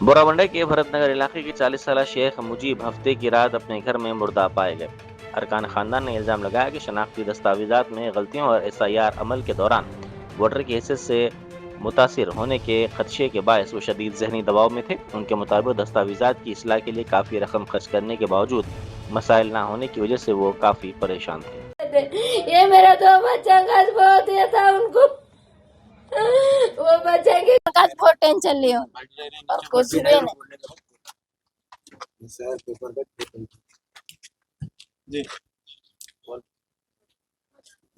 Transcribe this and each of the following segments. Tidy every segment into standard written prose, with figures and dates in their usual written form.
बोराबंडा के भरतनगर इलाके के 40 साल शेख मुजीब हफ्ते की रात अपने घर में मुर्दा पाए गए। अरकान खानदान ने इल्जाम लगाया कि शनाख्ती दस्तावेजात में गलतियों और SIR अमल के दौरान वोटर की हैसियत से मुतासिर होने के खदशे के बायस वो शदीद जहनी दबाव में थे। उनके मुताबिक दस्तावेजात की इस्लाह के लिए काफ़ी रकम खर्च करने के बावजूद मसाइल ना होने की वजह से वो काफ़ी परेशान थे। ये मेरा दो बच्चा का बहुत ये था उनको, वो बच्चे की बहुत टेंशन लियो और कुछ भी नहीं।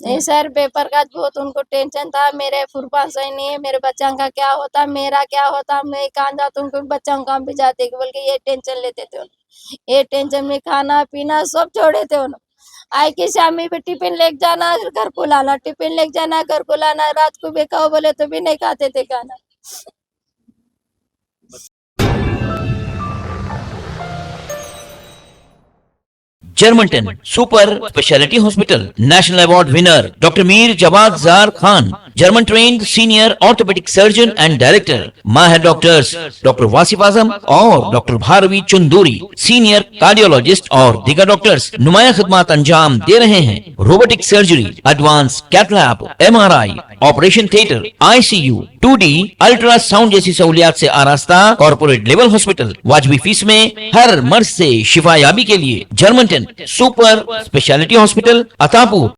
नहीं सर, पेपर का बहुत उनको टेंशन था। मेरे फुरपा सही नहीं है, मेरे बच्चा का क्या होता, मेरा क्या होता, मैं कहाँ जाता हूँ, बच्चा काम भी जाते बोल के ये टेंशन लेते थे। ये टेंशन में खाना पीना सब छोड़े थे उन्होंने। आई की शामी पे टिफिन लेके जाना, घर को लाना, टिफिन लेके जाना, घर को लाना, रात को भी खाओ बोले तो भी नहीं खाते थे खाना। Germanten super speciality hospital national award winner doctor Mir Jawad Zar Khan, German trained senior orthopedic surgeon and director, माहिर डॉक्टर्स डॉक्टर वासिफ आजम और doctor Bharavi Chanduri, senior cardiologist और दीगर डॉक्टर्स नुमाया खिदमत अंजाम दे रहे हैं। Robotic surgery, advance cath lab, MRI, operation theatre, ICU, 2D ultrasound जैसी सहूलियात से आरास्ता कॉर्पोरेट लेवल हॉस्पिटल। वाजबी फीस में हर मर्ज से शिफायाबी के लिए Germanton super speciality hospital, Attapur.